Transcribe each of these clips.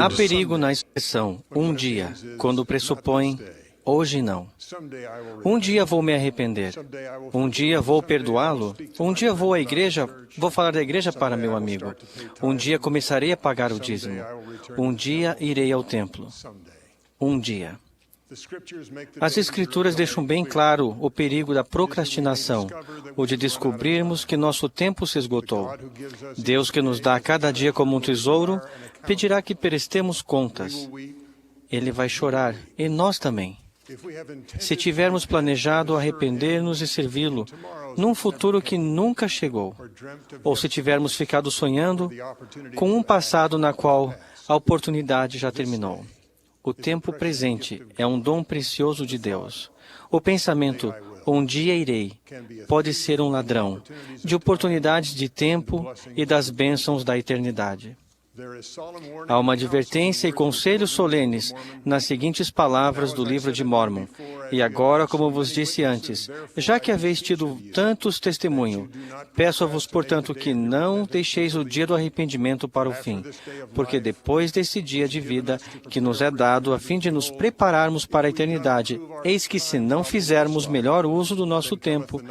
Há perigo na expressão "um dia", quando pressupõe "hoje não". Um dia vou me arrepender. Um dia vou perdoá-lo. Um dia vou à igreja, vou falar da igreja para meu amigo. Um dia começarei a pagar o dízimo. Um dia irei ao templo. Um dia. As Escrituras deixam bem claro o perigo da procrastinação, o de descobrirmos que nosso tempo se esgotou. Deus, que nos dá a cada dia como um tesouro, pedirá que prestemos contas. Ele vai chorar, e nós também. Se tivermos planejado arrepender-nos e servi-lo num futuro que nunca chegou, ou se tivermos ficado sonhando com um passado na qual a oportunidade já terminou. O tempo presente é um dom precioso de Deus. O pensamento, um dia irei, pode ser um ladrão de oportunidades de tempo e das bênçãos da eternidade. Há uma advertência e conselhos solenes nas seguintes palavras do livro de Mórmon. E agora, como vos disse antes, já que haveis tido tantos testemunhos, peço-vos, portanto, que não deixeis o dia do arrependimento para o fim, porque depois desse dia de vida que nos é dado, a fim de nos prepararmos para a eternidade, eis que, se não fizermos melhor uso do nosso tempo,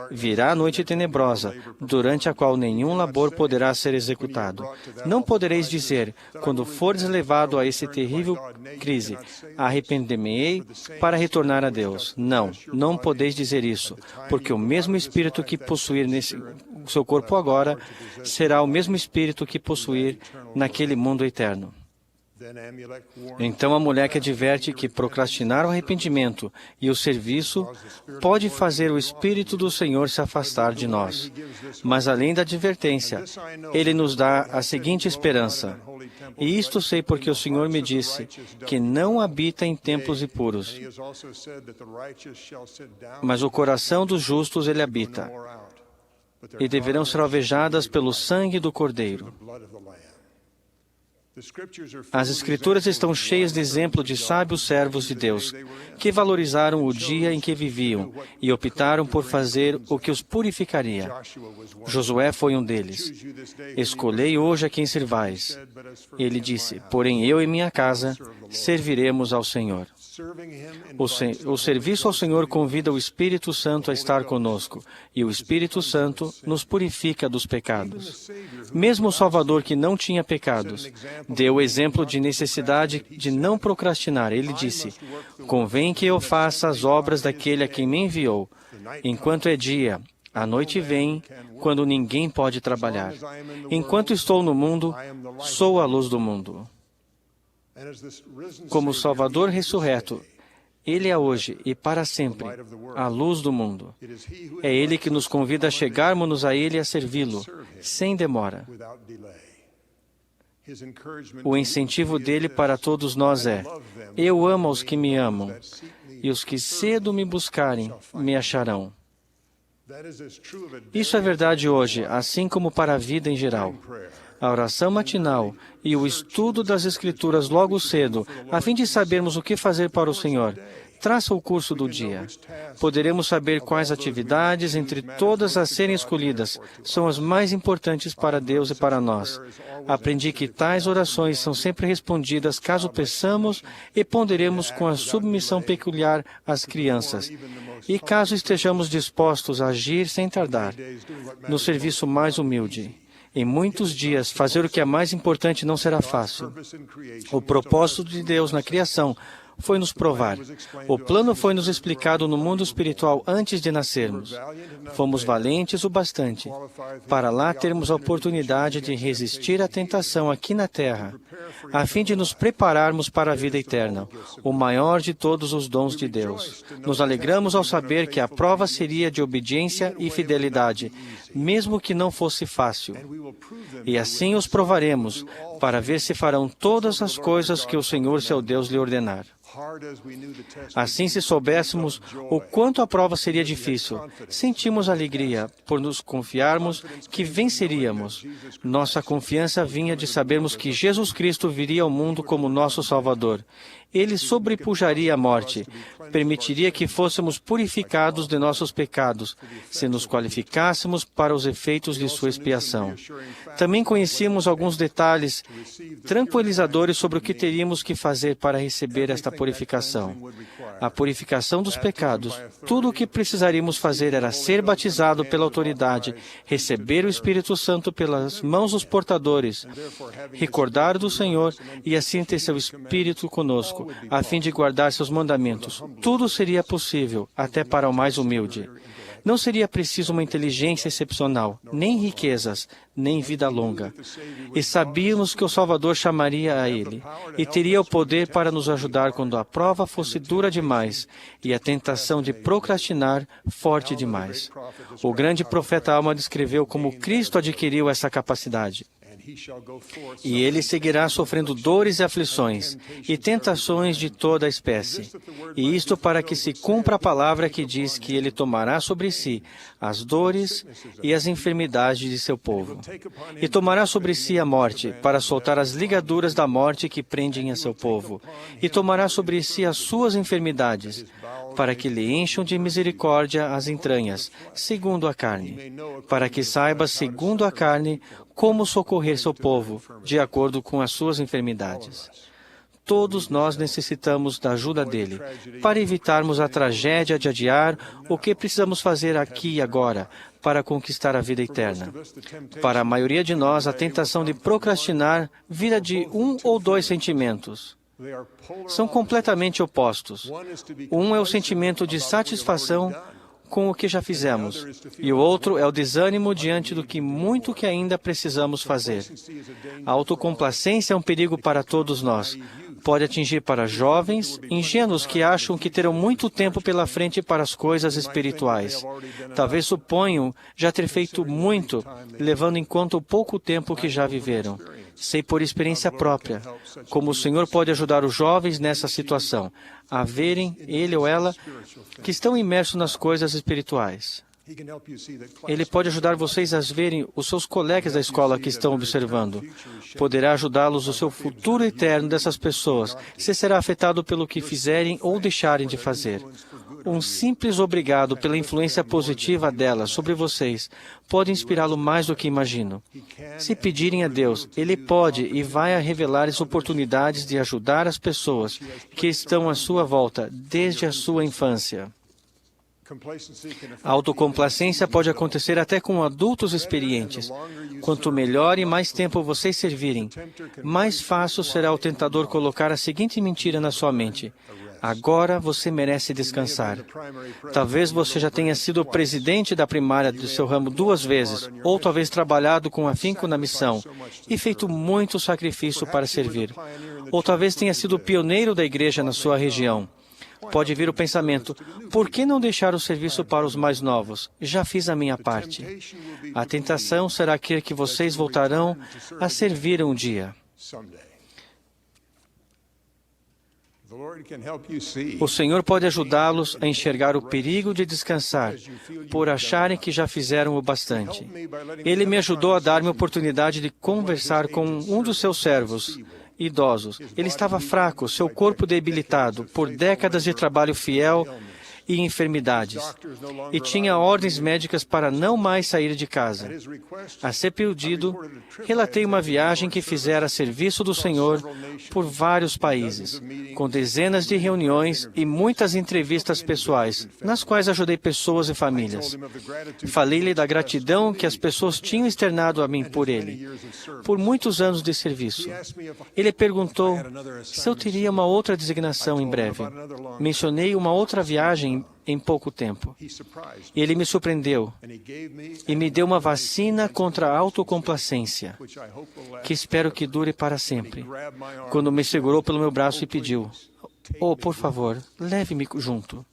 virá a noite tenebrosa, durante a qual nenhum labor poderá ser executado. Não podereis dizer, quando fordes levado a esse terrível crise, arrepender-me-ei para retornar a Deus. Não, não podeis dizer isso, porque o mesmo Espírito que possuir nesse seu corpo agora, será o mesmo Espírito que possuir naquele mundo eterno. Então Amulek adverte que procrastinar o arrependimento e o serviço pode fazer o Espírito do Senhor se afastar de nós. Mas além da advertência, ele nos dá a seguinte esperança. E isto sei porque o Senhor me disse que não habita em templos impuros, mas o coração dos justos ele habita, e deverão ser alvejadas pelo sangue do Cordeiro. As Escrituras estão cheias de exemplos de sábios servos de Deus, que valorizaram o dia em que viviam e optaram por fazer o que os purificaria. Josué foi um deles. Escolhei hoje a quem servais. Ele disse, porém eu e minha casa serviremos ao Senhor. O serviço ao Senhor convida o Espírito Santo a estar conosco, e o Espírito Santo nos purifica dos pecados. Mesmo o Salvador, que não tinha pecados, deu o exemplo de necessidade de não procrastinar. Ele disse, convém que eu faça as obras daquele a quem me enviou. Enquanto é dia, a noite vem, quando ninguém pode trabalhar. Enquanto estou no mundo, sou a luz do mundo. Como Salvador ressurreto, Ele é hoje e para sempre a luz do mundo. É Ele que nos convida a chegarmos a Ele e a servi-lo, sem demora. O incentivo dele para todos nós é, eu amo os que me amam, e os que cedo me buscarem, me acharão. Isso é verdade hoje, assim como para a vida em geral. A oração matinal e o estudo das Escrituras logo cedo, a fim de sabermos o que fazer para o Senhor, traça o curso do dia. Poderemos saber quais atividades, entre todas as serem escolhidas, são as mais importantes para Deus e para nós. Aprendi que tais orações são sempre respondidas caso peçamos e ponderemos com a submissão peculiar às crianças. E caso estejamos dispostos a agir sem tardar, no serviço mais humilde. Em muitos dias, fazer o que é mais importante não será fácil. O propósito de Deus na criação foi nos provar. O plano foi nos explicado no mundo espiritual antes de nascermos. Fomos valentes o bastante para lá termos a oportunidade de resistir à tentação aqui na terra, a fim de nos prepararmos para a vida eterna, o maior de todos os dons de Deus. Nos alegramos ao saber que a prova seria de obediência e fidelidade, mesmo que não fosse fácil. E assim os provaremos, para ver se farão todas as coisas que o Senhor, seu Deus, lhe ordenar. Assim, se soubéssemos o quanto a prova seria difícil, sentimos alegria por nos confiarmos que venceríamos. Nossa confiança vinha de sabermos que Jesus Cristo viria ao mundo como nosso Salvador. Ele sobrepujaria a morte, permitiria que fôssemos purificados de nossos pecados, se nos qualificássemos para os efeitos de sua expiação. Também conhecíamos alguns detalhes tranquilizadores sobre o que teríamos que fazer para receber esta purificação. A purificação dos pecados. Tudo o que precisaríamos fazer era ser batizado pela autoridade, receber o Espírito Santo pelas mãos dos portadores, recordar do Senhor e assim ter seu Espírito conosco, a fim de guardar seus mandamentos. Tudo seria possível, até para o mais humilde. Não seria preciso uma inteligência excepcional, nem riquezas, nem vida longa. E sabíamos que o Salvador chamaria a ele, e teria o poder para nos ajudar quando a prova fosse dura demais e a tentação de procrastinar forte demais. O grande profeta Alma descreveu como Cristo adquiriu essa capacidade. E ele seguirá sofrendo dores e aflições, e tentações de toda a espécie. E isto para que se cumpra a palavra que diz que ele tomará sobre si as dores e as enfermidades de seu povo. E tomará sobre si a morte, para soltar as ligaduras da morte que prendem a seu povo. E tomará sobre si as suas enfermidades, para que lhe encham de misericórdia as entranhas, segundo a carne, para que saiba, segundo a carne, como socorrer seu povo, de acordo com as suas enfermidades. Todos nós necessitamos da ajuda dele, para evitarmos a tragédia de adiar o que precisamos fazer aqui e agora, para conquistar a vida eterna. Para a maioria de nós, a tentação de procrastinar vira de um ou dois sentimentos. São completamente opostos. Um é o sentimento de satisfação com o que já fizemos, e o outro é o desânimo diante do que muito que ainda precisamos fazer. A autocomplacência é um perigo para todos nós. Pode atingir para jovens, ingênuos que acham que terão muito tempo pela frente para as coisas espirituais. Talvez suponham já ter feito muito, levando em conta o pouco tempo que já viveram. Sei por experiência própria como o Senhor pode ajudar os jovens nessa situação, a verem, ele ou ela, que estão imersos nas coisas espirituais. Ele pode ajudar vocês a verem os seus colegas da escola que estão observando. Poderá ajudá-los no seu futuro eterno dessas pessoas, se será afetado pelo que fizerem ou deixarem de fazer. Um simples obrigado pela influência positiva dela sobre vocês pode inspirá-lo mais do que imagino. Se pedirem a Deus, Ele pode e vai revelar as oportunidades de ajudar as pessoas que estão à sua volta desde a sua infância. A autocomplacência pode acontecer até com adultos experientes. Quanto melhor e mais tempo vocês servirem, mais fácil será o tentador colocar a seguinte mentira na sua mente: agora você merece descansar. Talvez você já tenha sido presidente da primária do seu ramo 2 vezes, ou talvez trabalhado com afinco na missão e feito muito sacrifício para servir. Ou talvez tenha sido pioneiro da igreja na sua região. Pode vir o pensamento: por que não deixar o serviço para os mais novos? Já fiz a minha parte. A tentação será crer que vocês voltarão a servir um dia. O Senhor pode ajudá-los a enxergar o perigo de descansar, por acharem que já fizeram o bastante. Ele me ajudou a dar-me a oportunidade de conversar com um dos seus servos idosos. Ele estava fraco, seu corpo debilitado, por décadas de trabalho fiel e enfermidades, e tinha ordens médicas para não mais sair de casa. A seu pedido, relatei uma viagem que fizera a serviço do Senhor por vários países, com dezenas de reuniões e muitas entrevistas pessoais, nas quais ajudei pessoas e famílias. Falei-lhe da gratidão que as pessoas tinham externado a mim por ele, por muitos anos de serviço. Ele perguntou se eu teria uma outra designação em breve. Mencionei uma outra viagem em pouco tempo. Ele me surpreendeu e me deu uma vacina contra a autocomplacência, que espero que dure para sempre, quando me segurou pelo meu braço e pediu: "Oh, por favor, leve-me junto."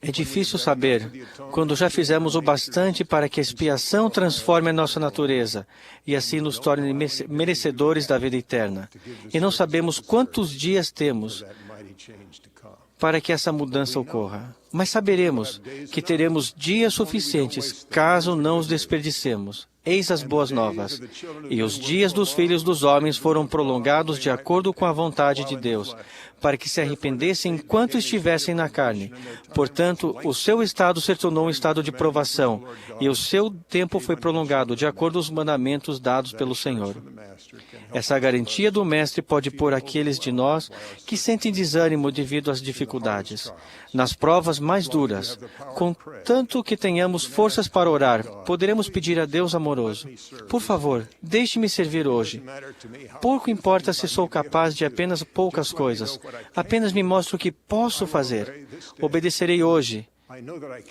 É difícil saber quando já fizemos o bastante para que a expiação transforme a nossa natureza e assim nos torne merecedores da vida eterna. E não sabemos quantos dias temos para que essa mudança ocorra. Mas saberemos que teremos dias suficientes caso não os desperdicemos. Eis as boas novas. E os dias dos filhos dos homens foram prolongados de acordo com a vontade de Deus, para que se arrependessem enquanto estivessem na carne. Portanto, o seu estado se tornou um estado de provação, e o seu tempo foi prolongado de acordo com os mandamentos dados pelo Senhor. Essa garantia do Mestre pode pôr aqueles de nós que sentem desânimo devido às dificuldades, nas provas mais duras. Contanto que tenhamos forças para orar, poderemos pedir a Deus amoroso: por favor, deixe-me servir hoje. Pouco importa se sou capaz de apenas poucas coisas. Apenas me mostre o que posso fazer. Obedecerei hoje.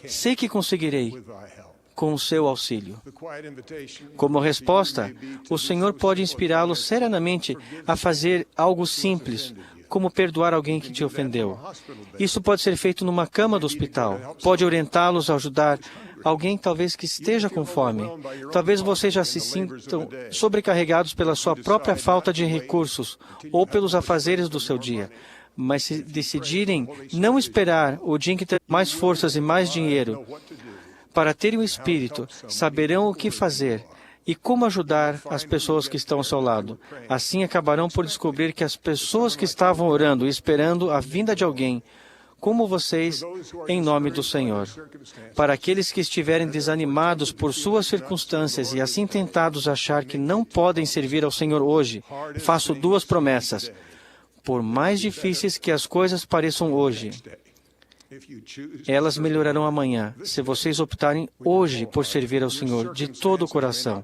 Sei que conseguirei com o seu auxílio. Como resposta, o Senhor pode inspirá-los serenamente a fazer algo simples, como perdoar alguém que te ofendeu. Isso pode ser feito numa cama do hospital. Pode orientá-los a ajudar alguém talvez que esteja com fome. Talvez vocês já se sintam sobrecarregados pela sua própria falta de recursos ou pelos afazeres do seu dia. Mas se decidirem não esperar o dia em que terão mais forças e mais dinheiro, para terem o Espírito, saberão o que fazer e como ajudar as pessoas que estão ao seu lado. Assim acabarão por descobrir que as pessoas que estavam orando e esperando a vinda de alguém, como vocês, em nome do Senhor. Para aqueles que estiverem desanimados por suas circunstâncias e assim tentados a achar que não podem servir ao Senhor hoje, faço duas promessas. Por mais difíceis que as coisas pareçam hoje, elas melhorarão amanhã, se vocês optarem hoje por servir ao Senhor de todo o coração.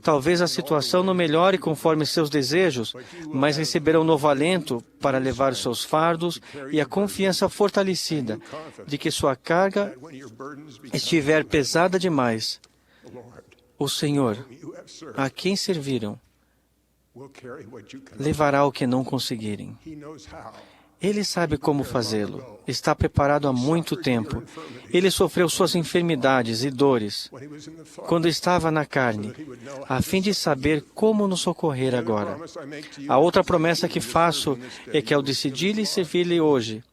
Talvez a situação não melhore conforme seus desejos, mas receberão novo alento para levar os seus fardos e a confiança fortalecida de que sua carga estiver pesada demais. O Senhor, a quem serviram, levará o que não conseguirem. Ele sabe como fazê-lo. Está preparado há muito tempo. Ele sofreu suas enfermidades e dores quando estava na carne, a fim de saber como nos socorrer agora. A outra promessa que faço é que ao decidir-lhe servir-lhe hoje,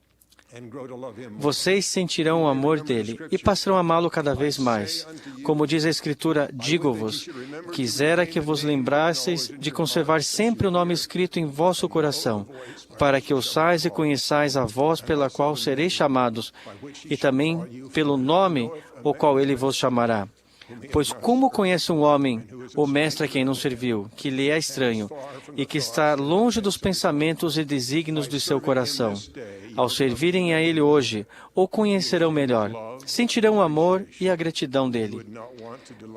vocês sentirão o amor dele e passarão a amá-lo cada vez mais. Como diz a Escritura, digo-vos, quisera que vos lembrasseis de conservar sempre o nome escrito em vosso coração, para que ouçais e conheçais a voz pela qual sereis chamados, e também pelo nome o qual ele vos chamará. Pois como conhece um homem, o mestre a quem não serviu, que lhe é estranho, e que está longe dos pensamentos e desígnios de seu coração? Ao servirem a ele hoje, o conhecerão melhor, sentirão o amor e a gratidão dele.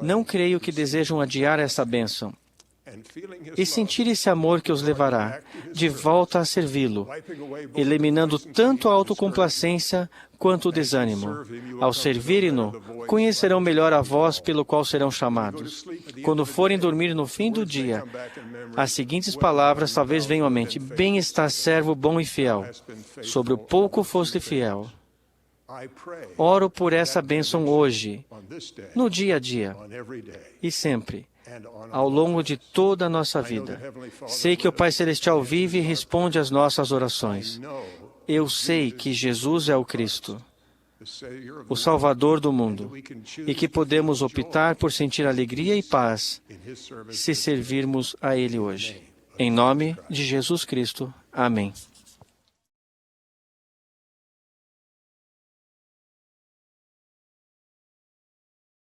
Não creio que desejam adiar essa bênção e sentir esse amor que os levará de volta a servi-lo, eliminando tanto a autocomplacência quanto o desânimo. Ao servirem-no, conhecerão melhor a voz pelo qual serão chamados. Quando forem dormir no fim do dia, as seguintes palavras talvez venham à mente: bem está, servo bom e fiel. Sobre o pouco foste fiel. Oro por essa bênção hoje, no dia a dia e sempre, ao longo de toda a nossa vida. Sei que o Pai Celestial vive e responde às nossas orações. Eu sei que Jesus é o Cristo, o Salvador do mundo, e que podemos optar por sentir alegria e paz se servirmos a Ele hoje. Em nome de Jesus Cristo. Amém.